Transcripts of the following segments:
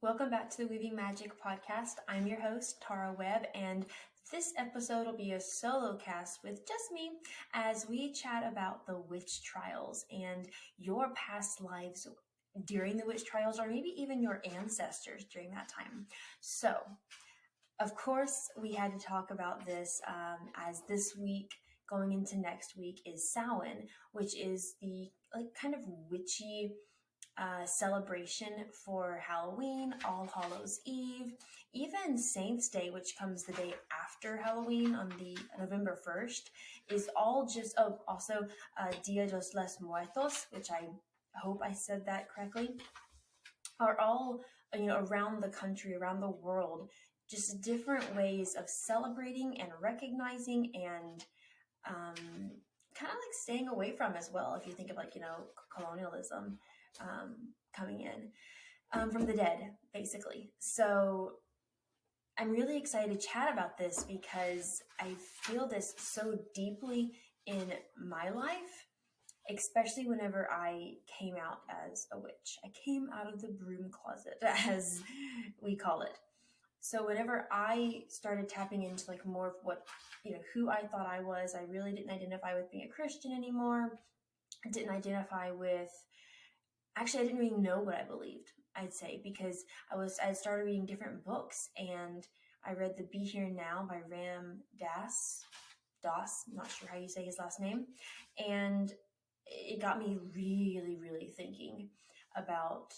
Welcome back to the Weaving Magic podcast. I'm your host, Tara Webb, and this episode will be a solo cast with just me as we chat about the witch trials and your past lives during the witch trials, or maybe even your ancestors during that time. So, of course, we had to talk about this as this week going into next week is Samhain, which is the kind of witchy celebration for Halloween, All Hallows Eve, even Saints Day, which comes the day after Halloween on the November 1st, is all just, also Dia de los Muertos, which I hope I said that correctly, are all, around the country, around the world, just different ways of celebrating and recognizing and kind of like staying away from as well, if you think of colonialism coming in from the dead, basically. So I'm really excited to chat about this because I feel this so deeply in my life, especially whenever I came out as a witch. I came out of the broom closet, as we call it. So whenever I started tapping into more of what, who I thought I was, I really didn't identify with being a Christian anymore. I didn't identify with, actually, I didn't really know what I believed, I'd say, because I started reading different books, and I read the Be Here Now by Ram Dass, I'm not sure how you say his last name, and it got me really, really thinking about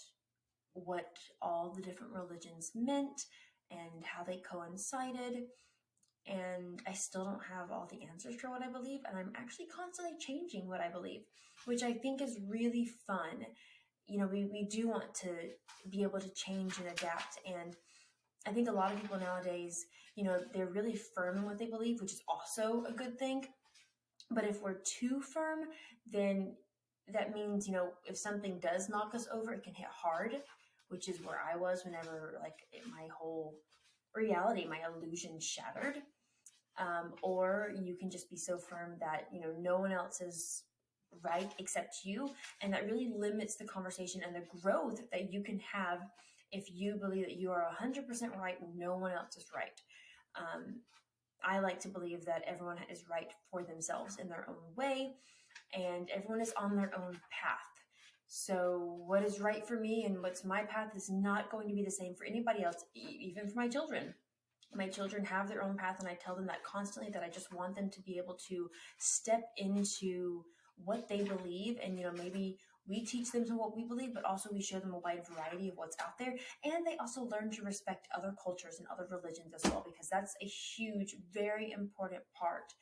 what all the different religions meant and how they coincided. And I still don't have all the answers for what I believe, and I'm actually constantly changing what I believe, which I think is really fun. We do want to be able to change and adapt, and I think a lot of people nowadays, they're really firm in what they believe, which is also a good thing. But if we're too firm, then that means, if something does knock us over, it can hit hard, which is where I was whenever my whole reality, my illusion shattered. Or you can just be so firm that, no one else is right except you, and that really limits the conversation and the growth that you can have if you believe that you are 100% right and no one else is right. I like to believe that everyone is right for themselves in their own way, and everyone is on their own path. So what is right for me and what's my path is not going to be the same for anybody else, even for my children. My children have their own path, and I tell them that constantly, that I just want them to be able to step into what they believe, and maybe we teach them to what we believe, but also we show them a wide variety of what's out there, and they also learn to respect other cultures and other religions as well, because that's a huge, very important part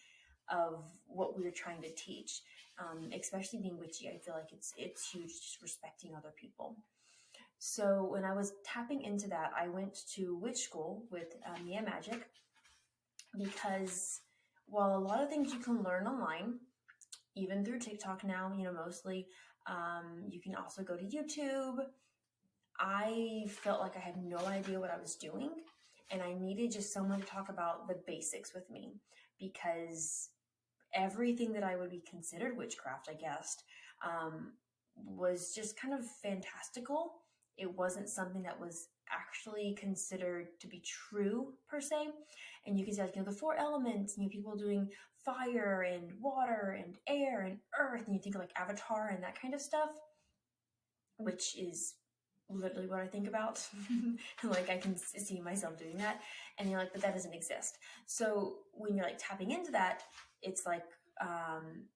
of what we're trying to teach, especially being witchy. I feel like it's huge, just respecting other people. So when I was tapping into that, I went to witch school with Mia Magic, because while a lot of things you can learn online, even through TikTok now, mostly, you can also go to YouTube. I felt like I had no idea what I was doing, and I needed just someone to talk about the basics with me, because everything that I would be considered witchcraft, I guessed, was just kind of fantastical. It wasn't something that was actually considered to be true per se. And you can see the 4 elements, people doing fire and water and air and earth, and you think of Avatar and that kind of stuff, which is literally what I think about. I can see myself doing that, and you're but that doesn't exist. So when you're tapping into that, it's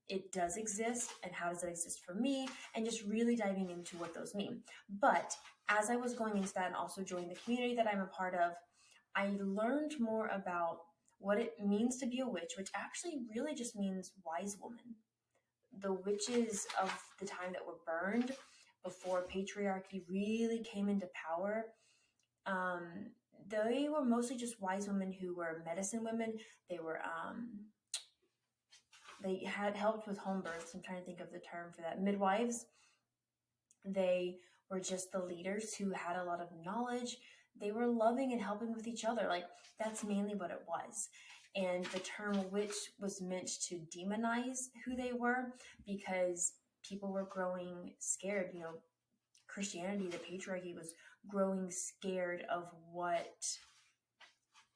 it does exist, and how does it exist for me, and just really diving into what those mean. But as I was going into that, and also joining the community that I'm a part of, I learned more about what it means to be a witch, which actually really just means wise woman. The witches of the time that were burned before patriarchy really came into power, they were mostly just wise women who were medicine women. They were they had helped with home births. I'm trying to think of the term for that. Midwives. They were just the leaders who had a lot of knowledge. They were loving and helping with each other. That's mainly what it was. And the term witch was meant to demonize who they were, because people were growing scared. Christianity, the patriarchy, was growing scared of what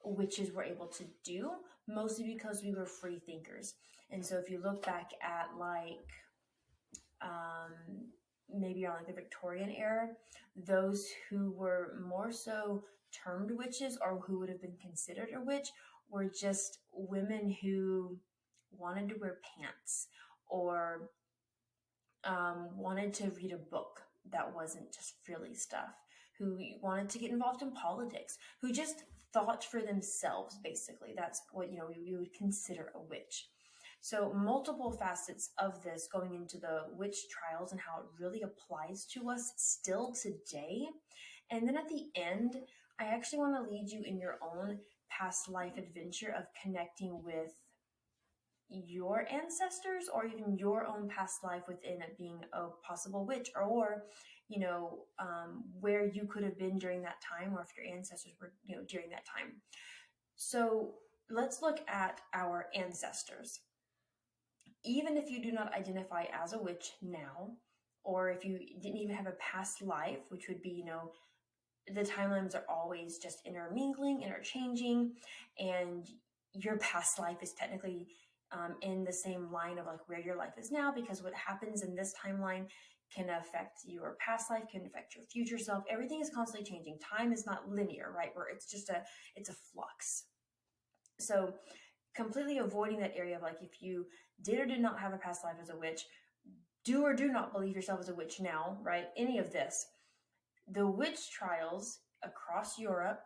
witches were able to do, mostly because we were free thinkers. And so if you look back at like maybe around like the Victorian era, those who were more so termed witches or who would have been considered a witch were just women who wanted to wear pants or wanted to read a book that wasn't just frilly stuff, who wanted to get involved in politics, who just thought for themselves, basically. That's what, we would consider a witch. So multiple facets of this going into the witch trials and how it really applies to us still today. And then at the end, I actually want to lead you in your own past life adventure of connecting with your ancestors or even your own past life within it being a possible witch, or where you could have been during that time, or if your ancestors were during that time. So let's look at our ancestors. Even if you do not identify as a witch now, or if you didn't even have a past life, which would be the timelines are always just intermingling, interchanging, and your past life is technically in the same line of like where your life is now, because what happens in this timeline can affect your past life, can affect your future self. Everything is constantly changing. Time is not linear, right? Where it's just it's a flux. So completely avoiding that area of like, if you did or did not have a past life as a witch, do or do not believe yourself as a witch now, right? Any of this. The witch trials across Europe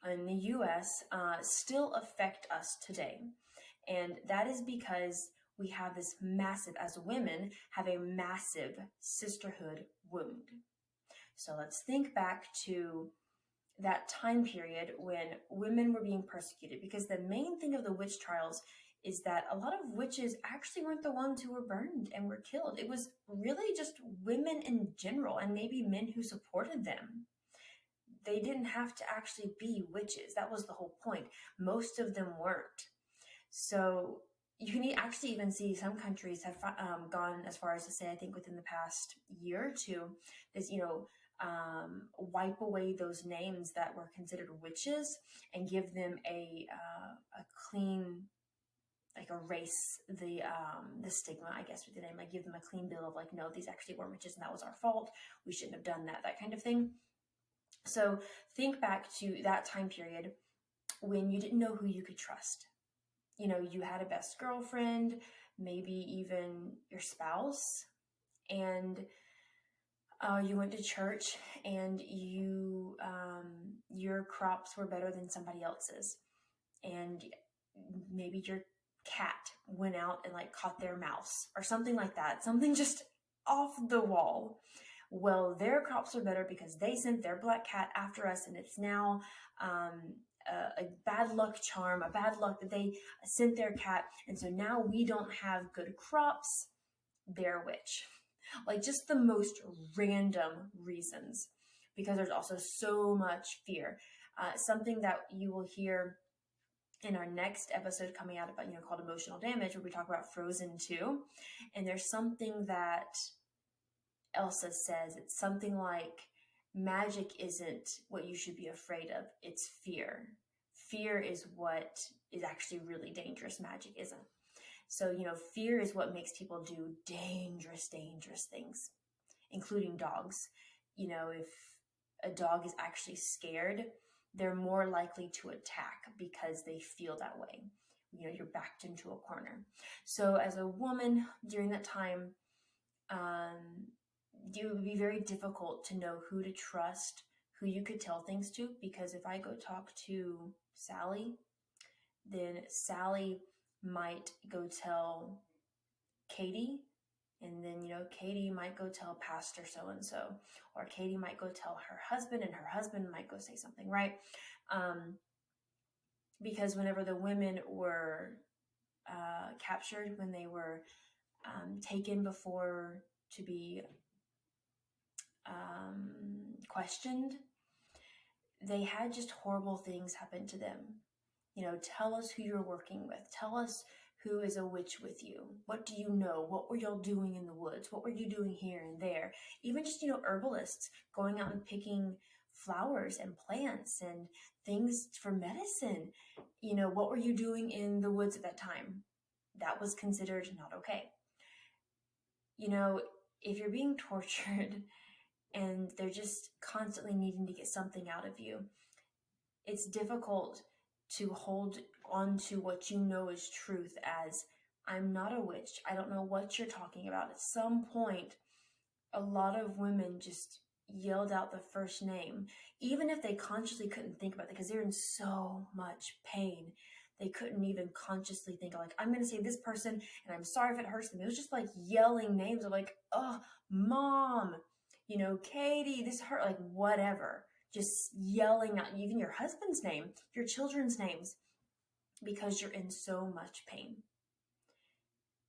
and the US still affect us today. And that is because we have this massive, as women, have a massive sisterhood wound. So let's think back to that time period when women were being persecuted, because the main thing of the witch trials is that a lot of witches actually weren't the ones who were burned and were killed. It was really just women in general, and maybe men who supported them. They didn't have to actually be witches. That was the whole point. Most of them weren't. So you can actually even see some countries have gone as far as to say, I think within the past year or two, is, wipe away those names that were considered witches and give them a clean, like erase the stigma, I guess, with the name. Like give them a clean bill of like, no, these actually weren't witches and that was our fault. We shouldn't have done that kind of thing. So think back to that time period when you didn't know who you could trust. You had a best girlfriend, maybe even your spouse, and you went to church and your crops were better than somebody else's. And maybe your cat went out and like caught their mouse or something like that. Something just off the wall. Well, their crops are better because they sent their black cat after us, and it's now a bad luck charm, a bad luck that they sent their cat. And so now we don't have good crops. They're a witch. Like just the most random reasons, because there's also so much fear. Something that you will hear in our next episode coming out about, called Emotional Damage, where we talk about Frozen 2. And there's something that Elsa says. It's something like, magic isn't what you should be afraid of. It's fear. Fear is what is actually really dangerous. Magic isn't. So, fear is what makes people do dangerous things, including dogs. If a dog is actually scared, they're more likely to attack because they feel that way. You're backed into a corner. So as a woman during that time, it would be very difficult to know who to trust, who you could tell things to, because if I go talk to Sally, then Sally might go tell Katie, and then, Katie might go tell Pastor so-and-so, or Katie might go tell her husband, and her husband might go say something, right? Because whenever the women were captured, when they were taken before to be questioned, they had just horrible things happen to them. Tell us who you're working with. Tell us who is a witch with you. What do you know? What were y'all doing in the woods? What were you doing here and there? Even just, herbalists going out and picking flowers and plants and things for medicine. What were you doing in the woods at that time? That was considered not okay. If you're being tortured and they're just constantly needing to get something out of you, it's difficult to hold on to what you know is truth as, I'm not a witch. I don't know what you're talking about. At some point, a lot of women just yelled out the first name, even if they consciously couldn't think about it because they're in so much pain. They couldn't even consciously think like, I'm going to say this person and I'm sorry if it hurts them. It was just like yelling names of like, oh, mom, Katie, this hurt, like whatever. Just yelling out even your husband's name, your children's names, because you're in so much pain.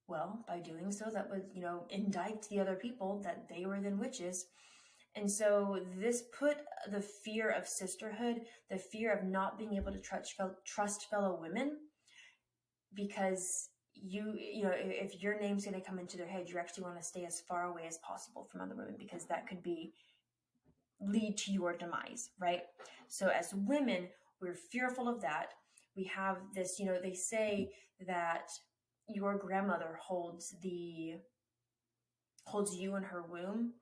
Well, by doing so, that would, indict the other people that they were then witches. And so this put the fear of sisterhood, the fear of not being able to trust fellow women, because if your name's going to come into their head, you actually want to stay as far away as possible from other women, because that could lead to your demise, right? So as women, we're fearful of that. We have this, they say that your grandmother holds you in her womb,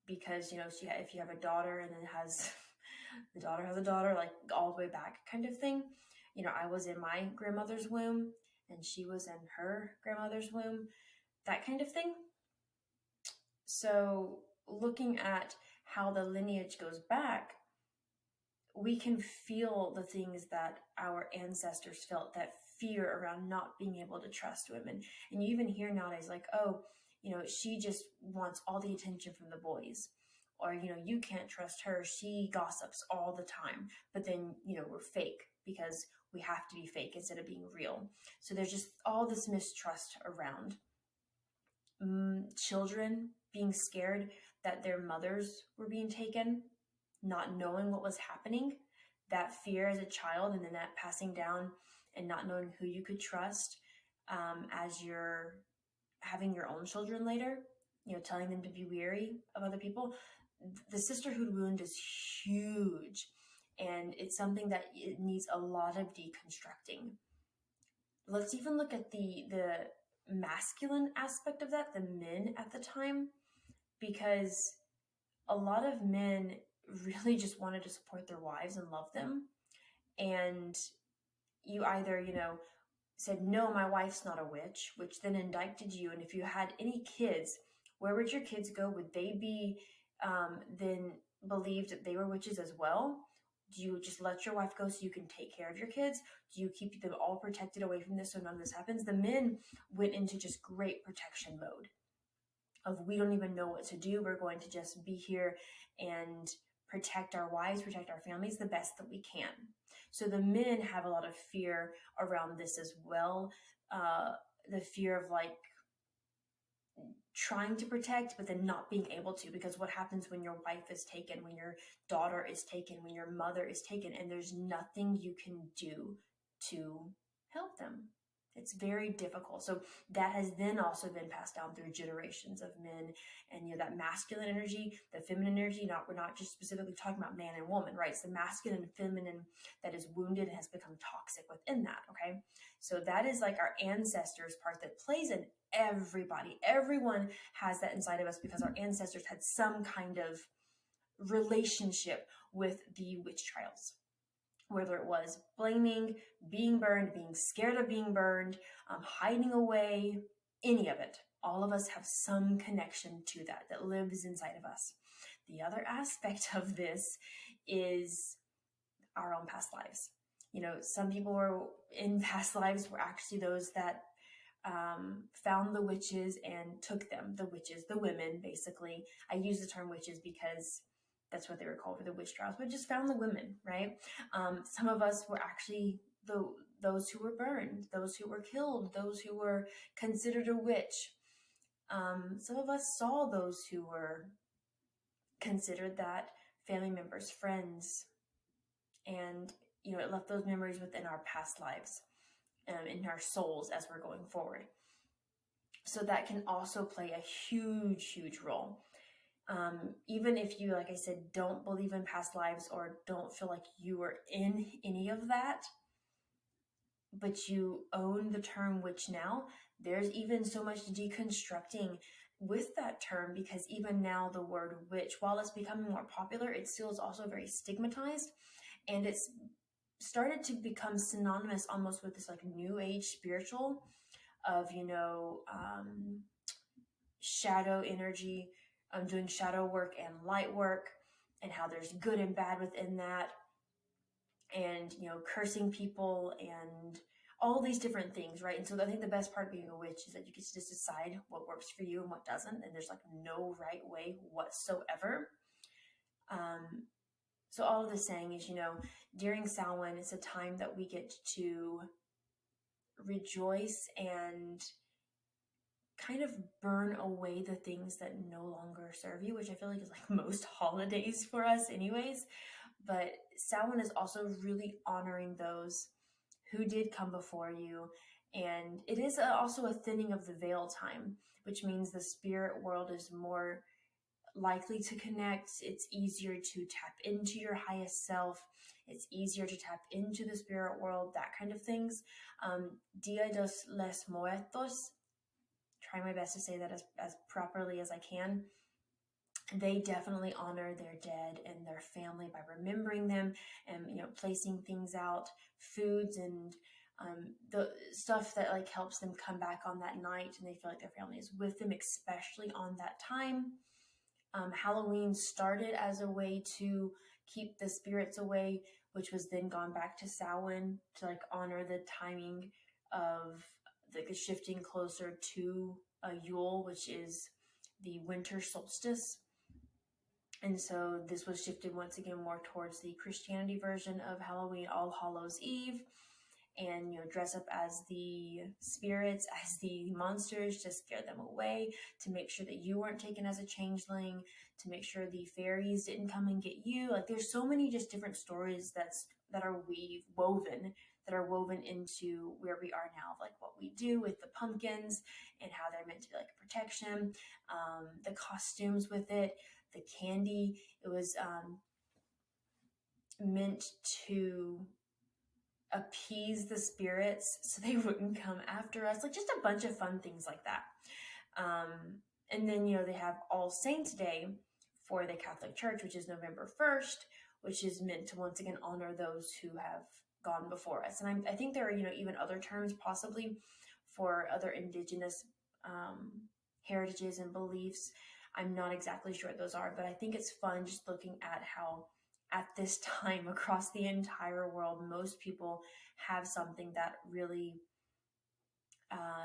because if you have a daughter and then the daughter has a daughter, like all the way back kind of thing. I was in my grandmother's womb and she was in her grandmother's womb, that kind of thing. So looking at how the lineage goes back, we can feel the things that our ancestors felt, that fear around not being able to trust women. And you even hear nowadays like, oh, she just wants all the attention from the boys. Or, you can't trust her. She gossips all the time. But then, we're fake because we have to be fake instead of being real. So there's just all this mistrust around. Children being scared that their mothers were being taken, not knowing what was happening, that fear as a child, and then that passing down and not knowing who you could trust as you're having your own children later, telling them to be wary of other people. The sisterhood wound is huge, and it's something that it needs a lot of deconstructing. Let's even look at the masculine aspect of that, the men at the time, because a lot of men really just wanted to support their wives and love them. And you either, said, no, my wife's not a witch, which then indicted you. And if you had any kids, where would your kids go? Would they be then believed that they were witches as well? Do you just let your wife go so you can take care of your kids? Do you keep them all protected away from this so none of this happens? The men went into just great protection mode of, we don't even know what to do. We're going to just be here and protect our wives, protect our families the best that we can. So the men have a lot of fear around this as well. The fear of like trying to protect, but then not being able to, because what happens when your wife is taken, when your daughter is taken, when your mother is taken, and there's nothing you can do to help them? It's very difficult. So that has then also been passed down through generations of men, and that masculine energy, the feminine energy. We're not just specifically talking about man and woman, right? It's the masculine and feminine that is wounded and has become toxic within that. Okay, so that is like our ancestors part that plays in everybody. Everyone has that inside of us because our ancestors had some kind of relationship with the witch trials. Whether it was blaming, being burned, being scared of being burned, hiding away, any of it. All of us have some connection to that lives inside of us. The other aspect of this is our own past lives. Some people were in past lives were actually those that found the witches and took them. The witches, the women, basically. I use the term witches because that's what they were called for the witch trials, but just found the women, right? Some of us were actually those who were burned, those who were killed, those who were considered a witch. Some of us saw those who were considered that, family members, friends, and it left those memories within our past lives, in our souls as we're going forward. So that can also play a huge, huge role. Even if you, like I said, don't believe in past lives or don't feel like you were in any of that, but you own the term witch now, there's even so much deconstructing with that term, because even now the word witch, while it's becoming more popular, it still is also very stigmatized, and it's started to become synonymous almost with this like new age spiritual of, shadow energy, doing shadow work and light work, and how there's good and bad within that, and cursing people and all these different things, right? And so I think the best part of being a witch is that you get to just decide what works for you and what doesn't, and there's like no right way whatsoever. So all of this saying is, during Samhain, it's a time that we get to rejoice and kind of burn away the things that no longer serve you, which I feel like is like most holidays for us anyways. But Samhain is also really honoring those who did come before you. And it is also a thinning of the veil time, which means the spirit world is more likely to connect. It's easier to tap into your highest self. It's easier to tap into the spirit world, that kind of things. Dia dos los Muertos, try my best to say that as properly as I can. They definitely honor their dead and their family by remembering them and, placing things out, foods and the stuff that like helps them come back on that night, and they feel like their family is with them, especially on that time. Halloween started as a way to keep the spirits away, which was then gone back to Samhain to like honor the timing of the shifting closer to Yule, which is the winter solstice. And so this was shifted once again more towards the Christianity version of Halloween, All Hallows Eve, and dress up as the spirits, as the monsters, to scare them away, to make sure that you weren't taken as a changeling, to make sure the fairies didn't come and get you. Like there's so many just different stories that are woven into where we are now, like what we do with the pumpkins and how they're meant to be like a protection, the costumes with it, the candy. It was meant to appease the spirits so they wouldn't come after us, like just a bunch of fun things like that. And then they have All Saints Day for the Catholic Church, which is November 1st, which is meant to once again honor those who have gone before us. And I think there are even other terms possibly for other indigenous heritages and beliefs. I'm not exactly sure what those are, but I think it's fun just looking at how at this time across the entire world, most people have something that really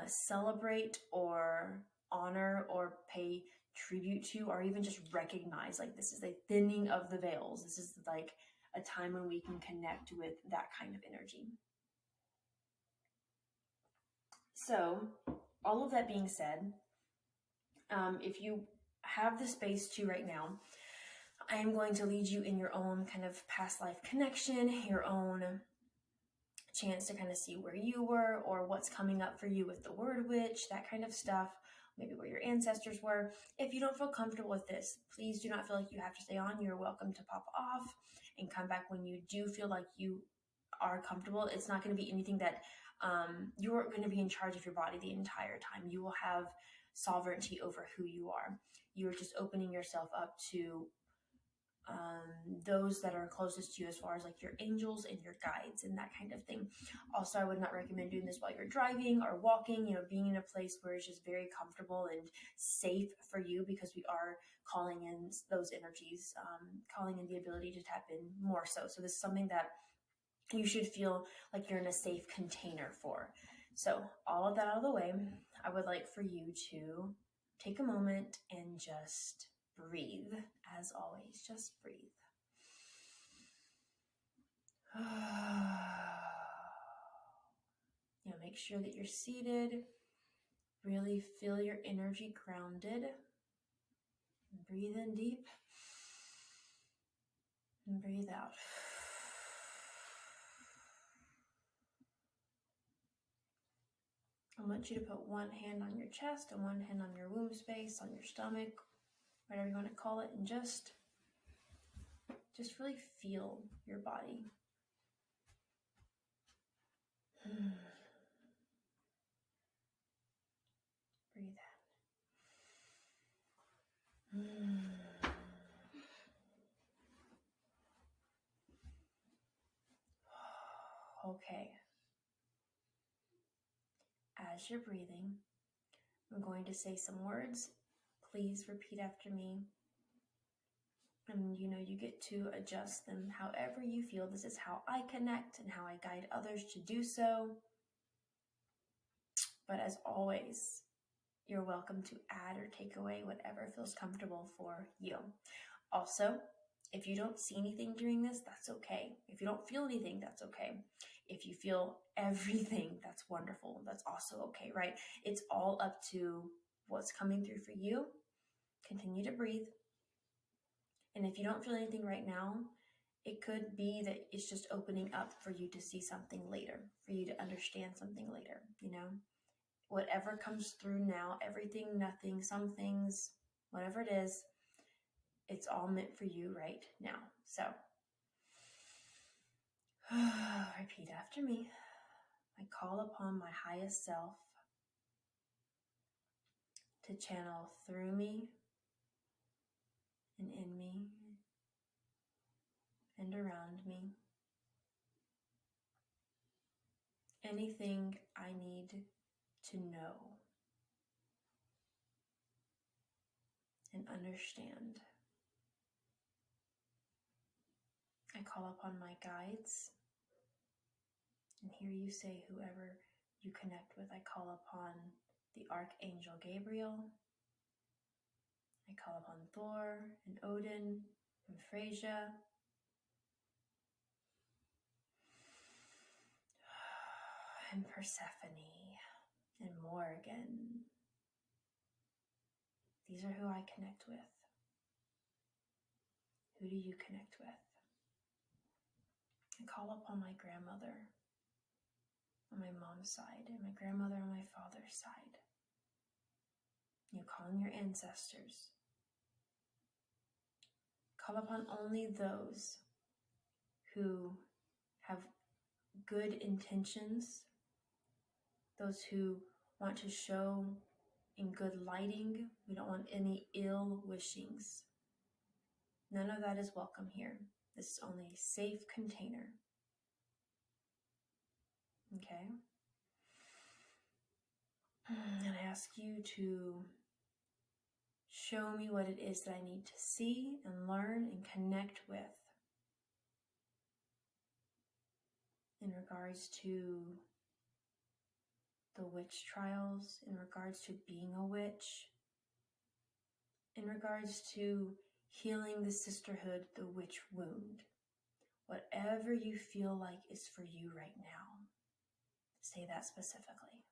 celebrate or honor or pay tribute to, or even just recognize, like this is a thinning of the veils. This is like a time when we can connect with that kind of energy. So all of that being said, if you have the space to right now, I am going to lead you in your own kind of past life connection, your own chance to kind of see where you were or what's coming up for you with the word witch, that kind of stuff, maybe where your ancestors were. If you don't feel comfortable with this, please do not feel like you have to stay on. You're welcome to pop off and come back when you do feel like you are comfortable. It's not going to be anything that you're going to be in charge of your body the entire time. You will have sovereignty over who you are. You're just opening yourself up to those that are closest to you, as far as like your angels and your guides and that kind of thing. Also, I would not recommend doing this while you're driving or walking, being in a place where it's just very comfortable and safe for you, because we are calling in those energies, calling in the ability to tap in more so. So this is something that you should feel like you're in a safe container for. So all of that out of the way, I would like for you to take a moment and just breathe. As always, just breathe. Make sure that you're seated. Really feel your energy grounded. Breathe in deep and breathe out. I want you to put one hand on your chest and one hand on your womb space, on your stomach, whatever you want to call it, and just really feel your body. Breathe out. Okay. As you're breathing, I'm going to say some words. Please repeat after me. And you get to adjust them however you feel. This is how I connect and how I guide others to do so. But as always, you're welcome to add or take away whatever feels comfortable for you. Also, if you don't see anything during this, that's okay. If you don't feel anything, that's okay. If you feel everything, that's wonderful. That's also okay, right? It's all up to what's coming through for you. Continue to breathe. And if you don't feel anything right now, it could be that it's just opening up for you to see something later, for you to understand something later, Whatever comes through now, everything, nothing, some things, whatever it is, it's all meant for you right now. So, repeat after me. I call upon my highest self to channel through me and in me and around me anything I need to know and understand. I call upon my guides, and here you say whoever you connect with. I call upon the Archangel Gabriel. I call upon Thor and Odin and Freyja. And Persephone and Morgan. These are who I connect with. Who do you connect with? I call upon my grandmother on my mom's side and my grandmother on my father's side. You call on your ancestors. Call upon only those who have good intentions, those who want to show in good lighting. We don't want any ill wishings. None of that is welcome here. This is only a safe container. Okay? And I ask you to show me what it is that I need to see and learn and connect with in regards to the witch trials, in regards to being a witch, in regards to healing the sisterhood, the witch wound. Whatever you feel like is for you right now, say that specifically.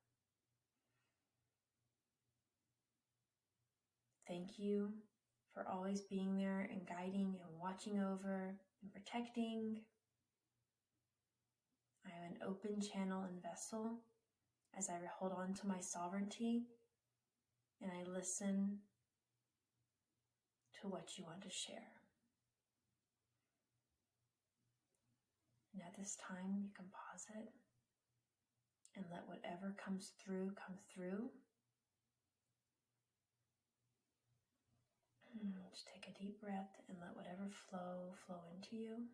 Thank you for always being there and guiding and watching over and protecting. I am an open channel and vessel as I hold on to my sovereignty and I listen to what you want to share. And at this time, you can pause it and let whatever comes through come through. Just take a deep breath and let whatever flow into you.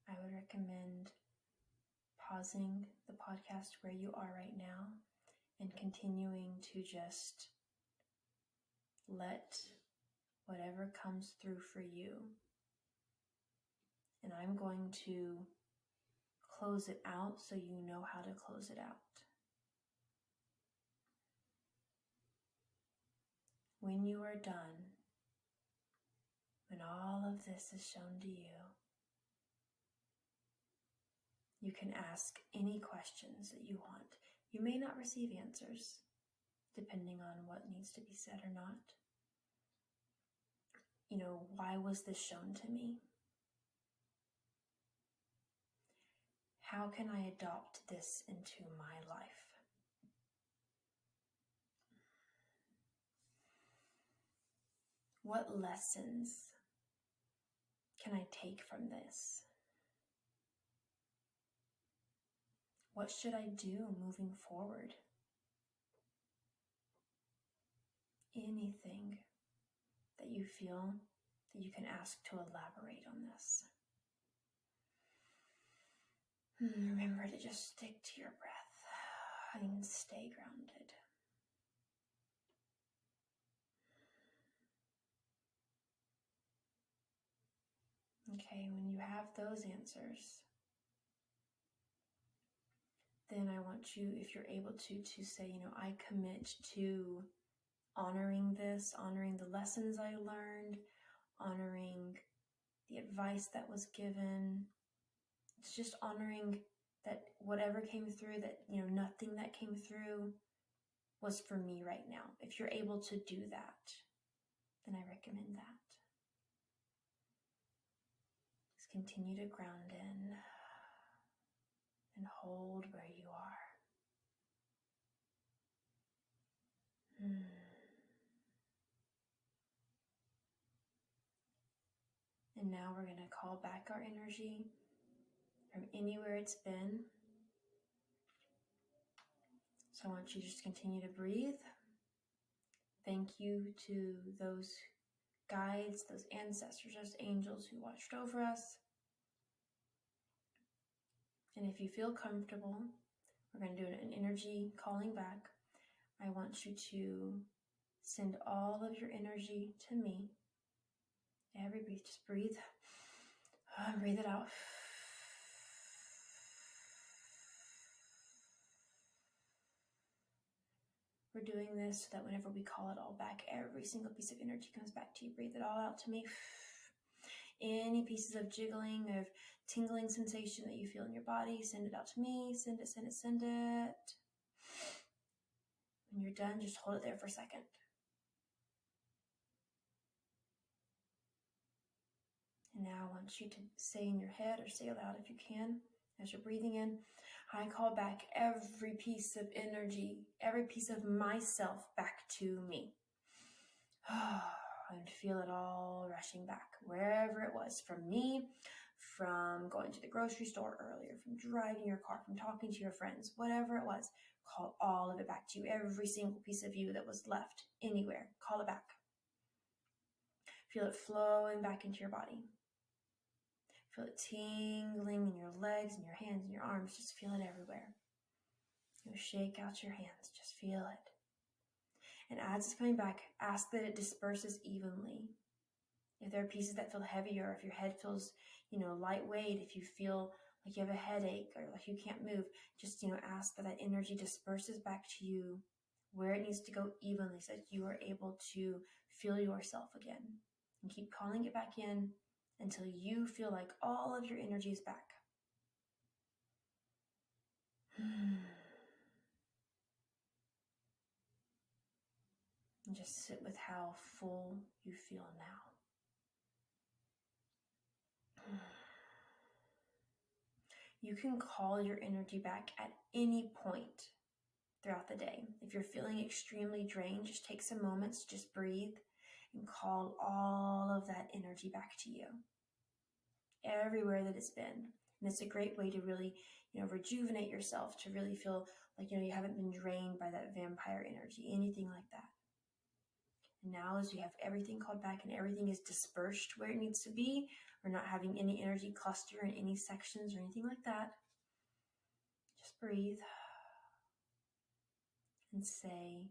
I would recommend pausing the podcast where you are right now and continuing to just let whatever comes through for you. And I'm going to close it out so you know how to close it out. When you are done, when all of this is shown to you, you can ask any questions that you want. You may not receive answers, depending on what needs to be said or not. why was this shown to me? How can I adopt this into my life? What lessons can I take from this? What should I do moving forward? Anything that you feel that you can ask to elaborate on this. Remember to just stick to your breath and stay grounded. Okay, when you have those answers, then I want you, if you're able to say, I commit to honoring this, honoring the lessons I learned, honoring the advice that was given. It's just honoring that whatever came through, that, nothing that came through was for me right now. If you're able to do that, then I recommend that. Just continue to ground in and hold where you are. And now we're going to call back our energy from anywhere it's been. So I want you to just continue to breathe. Thank you to those guides, those ancestors, those angels who watched over us. And if you feel comfortable, we're going to do an energy calling back. I want you to send all of your energy to me. Every breath, just breathe. Breathe it out. We're doing this so that whenever we call it all back, every single piece of energy comes back to you. Breathe it all out to me. Any pieces of jiggling, of tingling sensation that you feel in your body, send it out to me. Send it, send it, send it. When you're done, just hold it there for a second. And now I want you to say in your head, or say aloud if you can, as you're breathing in, I call back every piece of energy, every piece of myself back to me. And feel it all rushing back, wherever it was, from me, from going to the grocery store earlier, from driving your car, from talking to your friends, whatever it was, call all of it back to you. Every single piece of you that was left anywhere, call it back. Feel it flowing back into your body. Feel it tingling in your legs and your hands and your arms. Just feel it everywhere. Shake out your hands. Just feel it. And as it's coming back, ask that it disperses evenly. If there are pieces that feel heavy, or if your head feels, lightweight, if you feel like you have a headache or like you can't move, just, ask that energy disperses back to you where it needs to go evenly, so that you are able to feel yourself again. And keep calling it back in until you feel like all of your energy is back. And just sit with how full you feel now. You can call your energy back at any point throughout the day. If you're feeling extremely drained, just take some moments, just breathe and call all of that energy back to you. Everywhere that it's been. And it's a great way to really, rejuvenate yourself, to really feel like, you haven't been drained by that vampire energy, anything like that. And now as we have everything called back and everything is dispersed where it needs to be, we're not having any energy cluster in any sections or anything like that. Just breathe and say,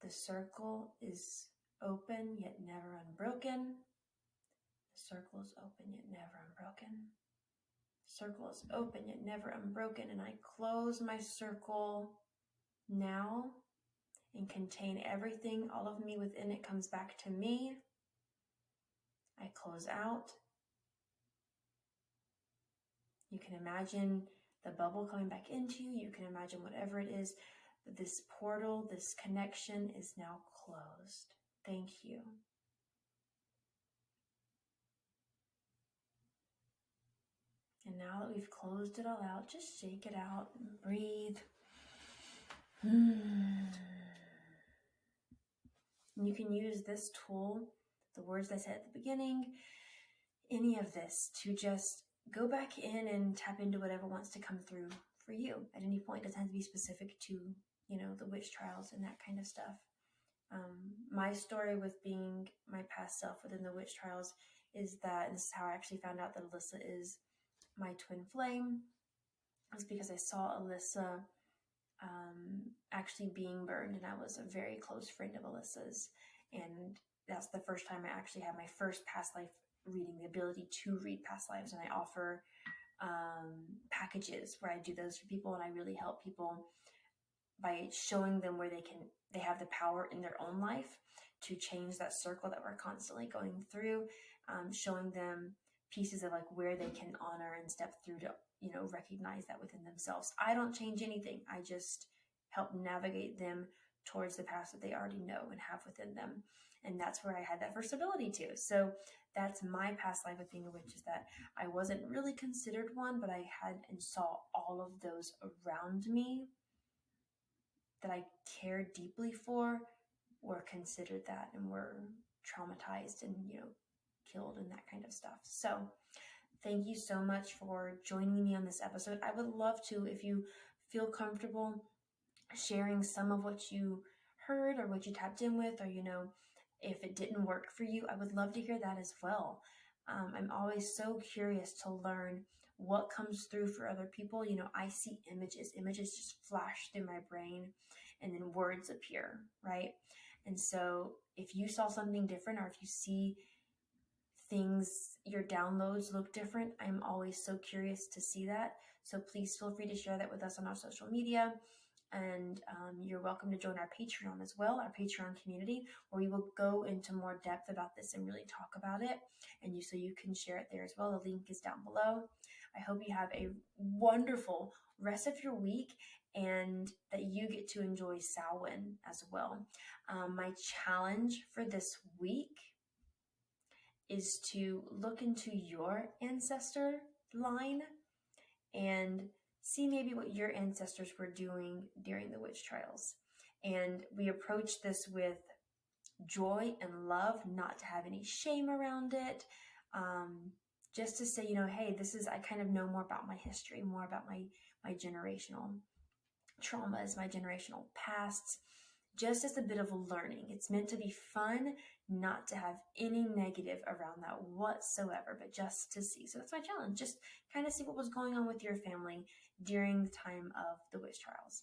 the circle is open yet never unbroken. The circle is open yet never unbroken. The circle is open yet never unbroken. And I close my circle now and contain everything. All of me within it comes back to me. I close out. You can imagine the bubble coming back into you. You can imagine whatever it is. This portal, this connection is now closed. Thank you. And now that we've closed it all out, just shake it out and breathe. And you can use this tool, the words I said at the beginning, any of this, to just go back in and tap into whatever wants to come through for you at any point. It doesn't have to be specific to, the witch trials and that kind of stuff. My story with being my past self within the witch trials is that, and this is how I actually found out that Alyssa is my twin flame, was because I saw Alyssa actually being burned, and I was a very close friend of Alyssa's, and that's the first time I actually had my first past life reading, the ability to read past lives. And I offer packages where I do those for people, and I really help people by showing them where they have the power in their own life to change that circle that we're constantly going through, showing them pieces of like where they can honor and step through to recognize that within themselves. I don't change anything. I just help navigate them towards the past that they already know and have within them. And that's where I had that first ability to. So that's my past life of being a witch, is that I wasn't really considered one, but I had and saw all of those around me that I cared deeply for were considered that and were traumatized and, killed and that kind of stuff. So thank you so much for joining me on this episode. I would love to, if you feel comfortable sharing some of what you heard or what you tapped in with, or, if it didn't work for you, I would love to hear that as well. I'm always so curious to learn what comes through for other people. I see images just flash through my brain, and then words appear, right? And so if you saw something different, or if you see things, your downloads look different, I'm always so curious to see that. So please feel free to share that with us on our social media. And you're welcome to join our Patreon as well, our Patreon community, where we will go into more depth about this and really talk about it. And so you can share it there as well. The link is down below. I hope you have a wonderful rest of your week, and that you get to enjoy Samhain as well. My challenge for this week is to look into your ancestor line and see maybe what your ancestors were doing during the witch trials. And we approach this with joy and love, not to have any shame around it. Just to say, hey, I kind of know more about my history, more about my generational traumas, my generational pasts, just as a bit of learning. It's meant to be fun, not to have any negative around that whatsoever, but just to see. So that's my challenge. Just kind of see what was going on with your family during the time of the witch trials.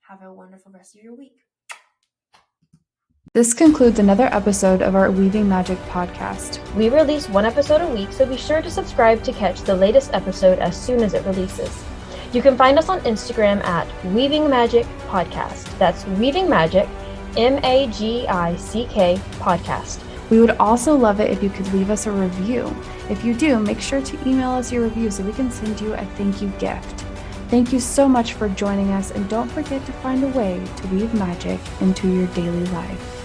Have a wonderful rest of your week. This concludes another episode of our Weaving Magic podcast. We release one episode a week, so be sure to subscribe to catch the latest episode as soon as it releases. You can find us on Instagram at Weaving Magic Podcast. That's Weaving Magic, MAGICK Podcast. We would also love it if you could leave us a review. If you do, make sure to email us your review so we can send you a thank you gift. Thank you so much for joining us, and don't forget to find a way to weave magic into your daily life.